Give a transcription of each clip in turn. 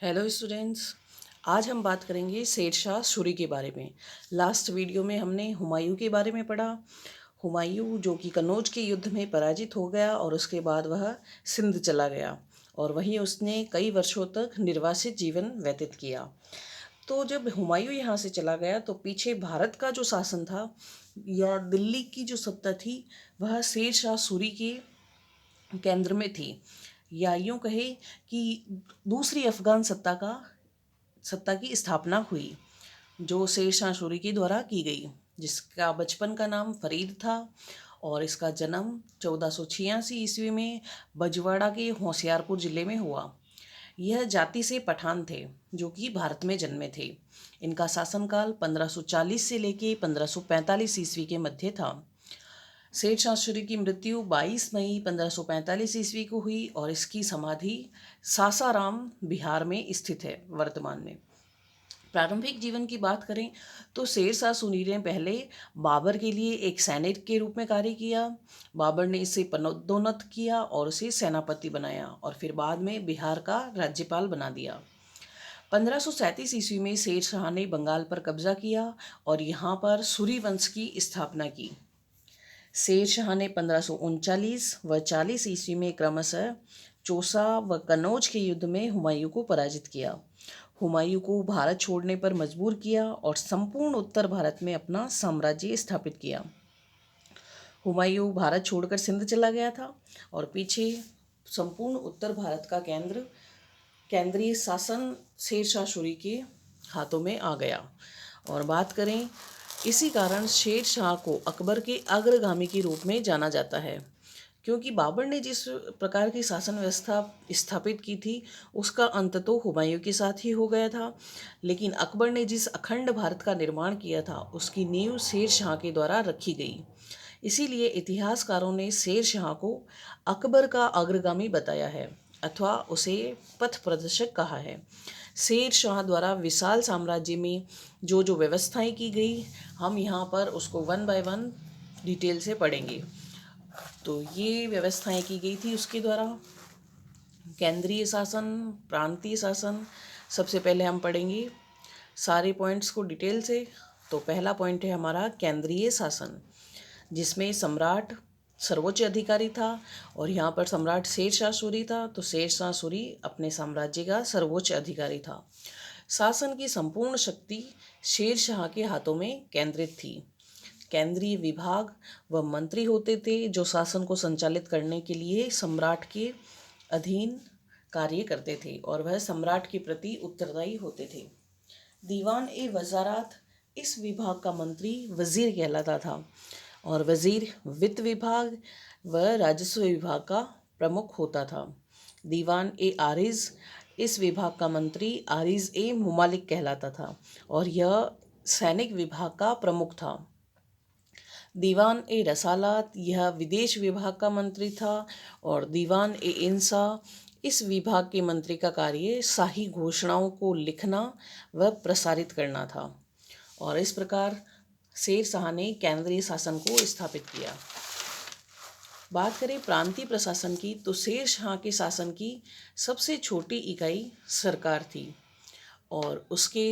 Hello students. आज हम बात करेंगे शेर शाह सूरी के बारे में। लास्ट वीडियो में हमने हुमायूं के बारे में पढ़ा। हुमायूं जो कि कन्नौज के युद्ध में पराजित हो गया और उसके बाद वह सिंध चला गया और वहीं उसने कई वर्षों तक निर्वासित जीवन व्यतीत किया। तो जब हुमायूं यहाँ से चला गया तो पीछे भारत का जो शासन था या दिल्ली की जो सत्ता थी वह शेर शाह सूरी के केंद्र में थी, या यूं कहे कि दूसरी अफगान सत्ता की स्थापना हुई जो शेर शाह सूरी के द्वारा की गई, जिसका बचपन का नाम फरीद था और इसका जन्म 1486 ईस्वी में बजवाड़ा के होशियारपुर जिले में हुआ। यह जाति से पठान थे जो कि भारत में जन्मे थे। इनका शासनकाल 1540 से लेके 1545 ईस्वी के मध्य था। शेर शाह सूरी की मृत्यु 22 मई 1545 ईस्वी को हुई और इसकी समाधि सासाराम बिहार में स्थित है वर्तमान में। प्रारंभिक जीवन की बात करें तो शेर शाह सूरी ने पहले बाबर के लिए एक सैनिक के रूप में कार्य किया। बाबर ने इसे पदोन्नत किया और उसे सेनापति बनाया और फिर बाद में बिहार का राज्यपाल बना दिया। 1537 ईस्वी में शेर शाह ने बंगाल पर कब्जा किया और यहाँ पर सूरी वंश की स्थापना की। शेर शाह ने 1539 व 40 ईस्वी में क्रमशः चौसा व कन्नौज के युद्ध में हुमायूं को पराजित किया। हुमायूं को भारत छोड़ने पर मजबूर किया और संपूर्ण उत्तर भारत में अपना साम्राज्य स्थापित किया। हुमायूं भारत छोड़कर सिंध चला गया था और पीछे संपूर्ण उत्तर भारत का केंद्रीय शासन शेर शाह सूरी के हाथों में आ गया। और बात करें, इसी कारण शेर शाह को अकबर के अग्रगामी के रूप में जाना जाता है, क्योंकि बाबर ने जिस प्रकार की शासन व्यवस्था स्थापित की थी उसका अंत तो हुमायूं के साथ ही हो गया था, लेकिन अकबर ने जिस अखंड भारत का निर्माण किया था उसकी नींव शेर शाह के द्वारा रखी गई। इसीलिए इतिहासकारों ने शेर शाह को अकबर का अग्रगामी बताया है अथवा उसे पथ प्रदर्शक कहा है। शेर शाह द्वारा विशाल साम्राज्य में जो जो व्यवस्थाएं की गई, हम यहाँ पर उसको वन बाय वन डिटेल से पढ़ेंगे। तो ये व्यवस्थाएं की गई थी उसके द्वारा। केंद्रीय शासन, प्रांतीय शासन, सबसे पहले हम पढ़ेंगे सारे पॉइंट्स को डिटेल से। तो पहला पॉइंट है हमारा केंद्रीय शासन, जिसमें सम्राट सर्वोच्च अधिकारी था और यहाँ पर सम्राट शेर शाह सूरी था। तो शेर शाह सूरी अपने साम्राज्य का सर्वोच्च अधिकारी था। शासन की संपूर्ण शक्ति शेर शाह के हाथों में केंद्रित थी। केंद्रीय विभाग व मंत्री होते थे जो शासन को संचालित करने के लिए सम्राट के अधीन कार्य करते थे और वह सम्राट के प्रति उत्तरदायी होते थे। दीवान ए वजारात, इस विभाग का मंत्री वजीर कहलाता था और वजीर वित्त विभाग व राजस्व विभाग का प्रमुख होता था। दीवान ए आरिज, इस विभाग का मंत्री आरिज ए मुमालिक कहलाता था और यह सैनिक विभाग का प्रमुख था। दीवान ए रसालात, यह विदेश विभाग का मंत्री था और दीवान ए इंसा, इस विभाग के मंत्री का कार्य शाही घोषणाओं को लिखना व प्रसारित करना था। और इस प्रकार शेर शाह ने केंद्रीय शासन को स्थापित किया। बात करें प्रांतीय प्रशासन की तो शेर शाह के शासन की सबसे छोटी इकाई सरकार थी और उसके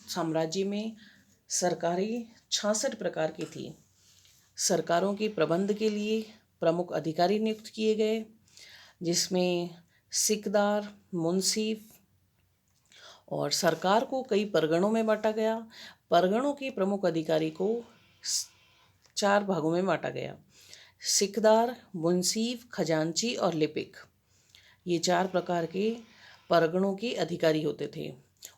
साम्राज्य में सरकारें 66 प्रकार की थी। सरकारों के प्रबंध के लिए प्रमुख अधिकारी नियुक्त किए गए, जिसमें सिकदार, मुंसिफ, और सरकार को कई परगणों में बांटा गया। परगणों के प्रमुख अधिकारी को 4 भागों में बांटा गया: सिकदार, मुंसिफ, खजांची और लिपिक। ये 4 प्रकार के परगणों के अधिकारी होते थे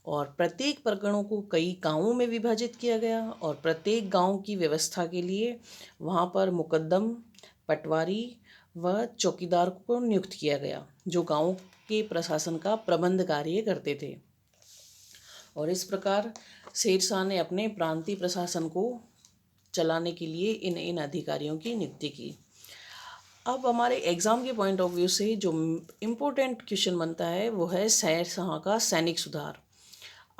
और प्रत्येक परगणों को कई गांवों में विभाजित किया गया और प्रत्येक गांव की व्यवस्था के लिए वहाँ पर मुकद्दम, पटवारी व चौकीदार को नियुक्त किया गया जो गांव के प्रशासन का प्रबंध कार्य करते थे। और इस प्रकार शेर शाह ने अपने प्रांतीय प्रशासन को चलाने के लिए इन अधिकारियों की नियुक्ति की। अब हमारे एग्ज़ाम के पॉइंट ऑफ व्यू से जो इम्पोर्टेंट क्वेश्चन बनता है वो है शेर शाह का सैनिक सुधार।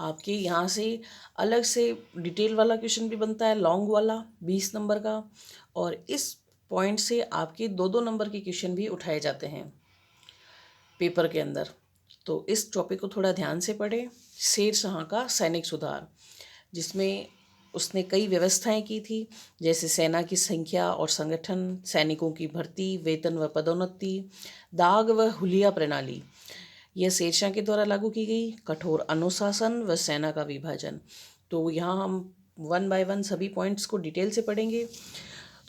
आपके यहाँ से अलग से डिटेल वाला क्वेश्चन भी बनता है, लॉन्ग वाला 20 नंबर का, और इस पॉइंट से आपके 2-2 नंबर के क्वेश्चन भी उठाए जाते हैं पेपर के अंदर। तो इस टॉपिक को थोड़ा ध्यान से पढ़ें। शेर शाह का सैनिक सुधार, जिसमें उसने कई व्यवस्थाएं की थी, जैसे सेना की संख्या और संगठन, सैनिकों की भर्ती, वेतन व पदोन्नति, दाग व हुलिया प्रणाली, यह शेरशाह के द्वारा लागू की गई। कठोर अनुशासन व सेना का विभाजन। तो यहाँ हम वन बाय वन सभी पॉइंट्स को डिटेल से पढ़ेंगे।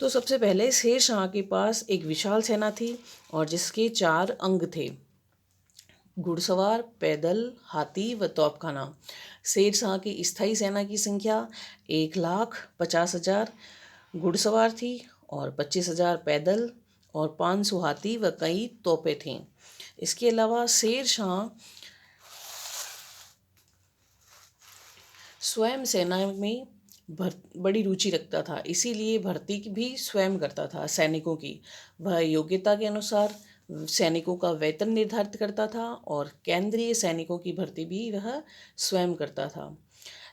तो सबसे पहले शेरशाह के पास एक विशाल सेना थी और जिसके 4 अंग थे: घुड़सवार, पैदल, हाथी व तोपखाना। शेरशाह की स्थायी सेना की संख्या 1,50,000 घुड़सवार थी और 25,000 पैदल और 500 हाथी व कई तोपें थीं। इसके अलावा शेरशाह स्वयं सेना में बड़ी रुचि रखता था, इसीलिए भर्ती भी स्वयं करता था सैनिकों की। वह योग्यता के अनुसार सैनिकों का वेतन निर्धारित करता था और केंद्रीय सैनिकों की भर्ती भी वह स्वयं करता था।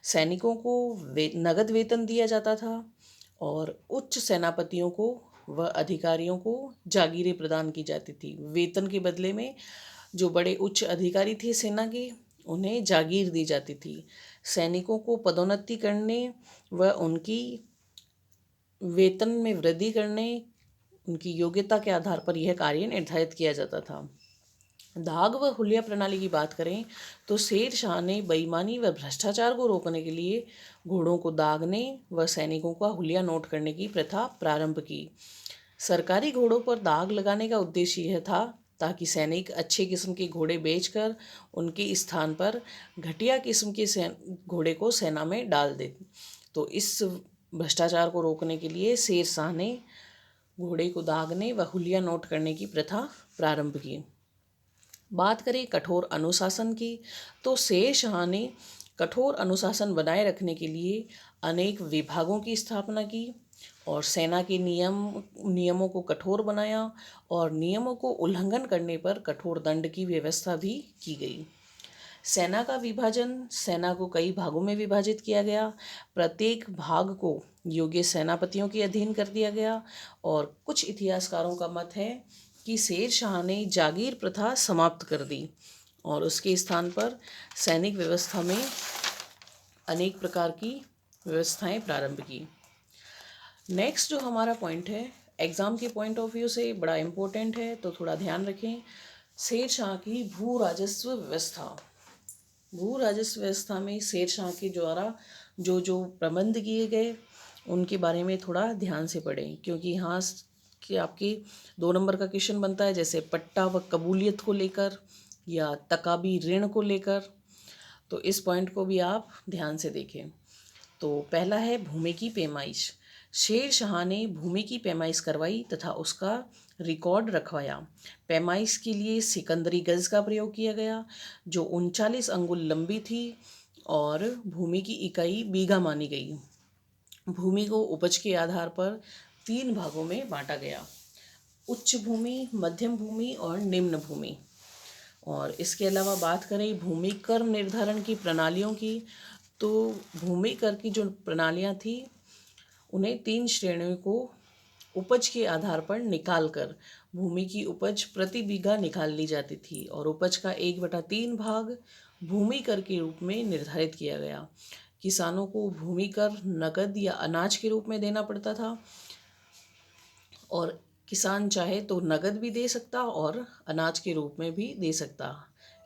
सैनिकों को नगद वेतन दिया जाता था और उच्च सेनापतियों को व अधिकारियों को जागीरें प्रदान की जाती थी। वेतन के बदले में जो बड़े उच्च अधिकारी थे सेना के, उन्हें जागीर दी जाती थी। सैनिकों को पदोन्नति करने व उनकी वेतन में वृद्धि करने उनकी योग्यता के आधार पर यह कार्य निर्धारित किया जाता था। दाग व हुलिया प्रणाली की बात करें तो शेर शाह ने बेईमानी व भ्रष्टाचार को रोकने के लिए घोड़ों को दागने व सैनिकों का हुलिया नोट करने की प्रथा प्रारंभ की। सरकारी घोड़ों पर दाग लगाने का उद्देश्य यह था ताकि सैनिक अच्छे किस्म के घोड़े बेचकर उनके स्थान पर घटिया किस्म के घोड़े को सेना में डाल दे। तो इस भ्रष्टाचार को रोकने के लिए शेर शाह ने घोड़े को दागने व हुलिया नोट करने की प्रथा प्रारंभ की। बात करें कठोर अनुशासन की, तो शेर शाह ने कठोर अनुशासन बनाए रखने के लिए अनेक विभागों की स्थापना की और सेना के नियमों को कठोर बनाया और नियमों को उल्लंघन करने पर कठोर दंड की व्यवस्था भी की गई। सेना का विभाजन, सेना को कई भागों में विभाजित किया गया। प्रत्येक भाग को योग्य सेनापतियों के अधीन कर दिया गया और कुछ इतिहासकारों का मत है कि शेर शाह ने जागीर प्रथा समाप्त कर दी और उसके स्थान पर सैनिक व्यवस्था में अनेक प्रकार की व्यवस्थाएं प्रारंभ की। नेक्स्ट जो हमारा पॉइंट है, एग्ज़ाम के पॉइंट ऑफ व्यू से बड़ा इम्पोर्टेंट है, तो थोड़ा ध्यान रखें। शेर शाह की भू राजस्व व्यवस्था। भू राजस्व व्यवस्था में शेर शाह के द्वारा जो जो प्रबंध किए गए उनके बारे में थोड़ा ध्यान से पढ़ें, क्योंकि यहाँ कि आपकी 2 नंबर का क्वेश्चन बनता है, जैसे पट्टा व कबूलियत को लेकर या तकाबी ऋण को लेकर। तो इस पॉइंट को भी आप ध्यान से देखें। तो पहला है भूमि की पैमाइश। शेर शाह ने भूमि की पैमाइश करवाई तथा उसका रिकॉर्ड रखवाया। पैमाइश के लिए सिकंदरी गज का प्रयोग किया गया, जो 39 अंगुल लंबी थी और भूमि की इकाई बीघा मानी गई। भूमि को उपज के आधार पर 3 भागों में बांटा गया: उच्च भूमि, मध्यम भूमि और निम्न भूमि। और इसके अलावा बात करें भूमि कर निर्धारण की प्रणालियों की, तो भूमि कर की जो प्रणालियां थी उन्हें 3 श्रेणियों को उपज के आधार पर निकाल कर भूमि की उपज प्रति बीघा निकाल ली जाती थी और उपज का 1/3 भाग भूमि कर के रूप में निर्धारित किया गया। किसानों को भूमि कर नकद या अनाज के रूप में देना पड़ता था और किसान चाहे तो नकद भी दे सकता और अनाज के रूप में भी दे सकता।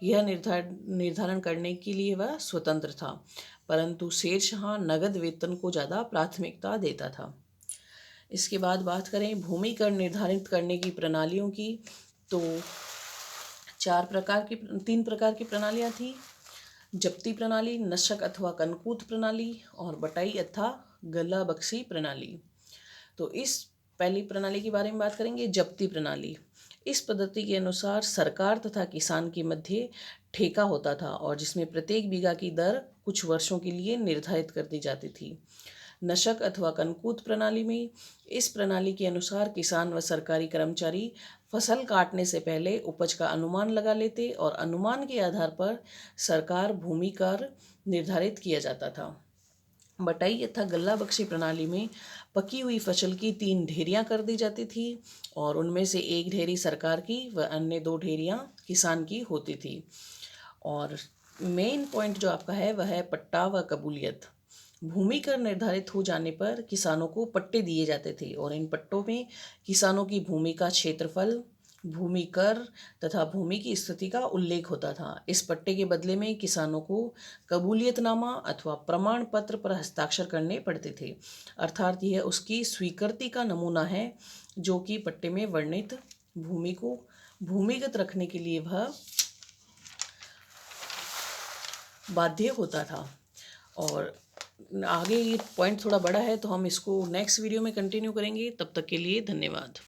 यह निर्धारण करने के लिए वह स्वतंत्र था, परंतु शेर शाह नगद वेतन को ज़्यादा प्राथमिकता देता था। इसके बाद बात करें भूमि कर निर्धारित करने की प्रणालियों की, तो 3 प्रकार की प्रणालियाँ थी: जब्ती प्रणाली, नशक अथवा कनकूत प्रणाली और बटाई अथवा गला बख्शी प्रणाली। तो इस पहली प्रणाली के बारे में बात करेंगे, जब्ती प्रणाली। इस पद्धति के अनुसार सरकार तथा किसान के मध्य ठेका होता था और जिसमें प्रत्येक बीघा की दर कुछ वर्षों के लिए निर्धारित कर दी जाती थी। नशक अथवा कनकूत प्रणाली में इस प्रणाली के अनुसार किसान व सरकारी कर्मचारी फसल काटने से पहले उपज का अनुमान लगा लेते और अनुमान के आधार पर सरकार भूमि कर निर्धारित किया जाता था। बटाई तथा गल्ला बख्शी प्रणाली में पकी हुई फसल की 3 ढेरियां कर दी जाती थी और उनमें से एक ढेरी सरकार की व अन्य 2 ढेरियां किसान की होती थी। और मेन पॉइंट जो आपका है वह है पट्टा व कबूलियत। भूमि कर निर्धारित हो जाने पर किसानों को पट्टे दिए जाते थे और इन पट्टों में किसानों की भूमि का क्षेत्रफल, भूमि कर तथा भूमि की स्थिति का उल्लेख होता था। इस पट्टे के बदले में किसानों को कबूलियतनामा अथवा प्रमाण पत्र पर हस्ताक्षर करने पड़ते थे, अर्थात यह उसकी स्वीकृति का नमूना है जो कि पट्टे में वर्णित भूमि को भूमिगत रखने के लिए वह बाध्य होता था। और आगे ये पॉइंट थोड़ा बड़ा है तो हम इसको नेक्स्ट वीडियो में कंटिन्यू करेंगे। तब तक के लिए धन्यवाद।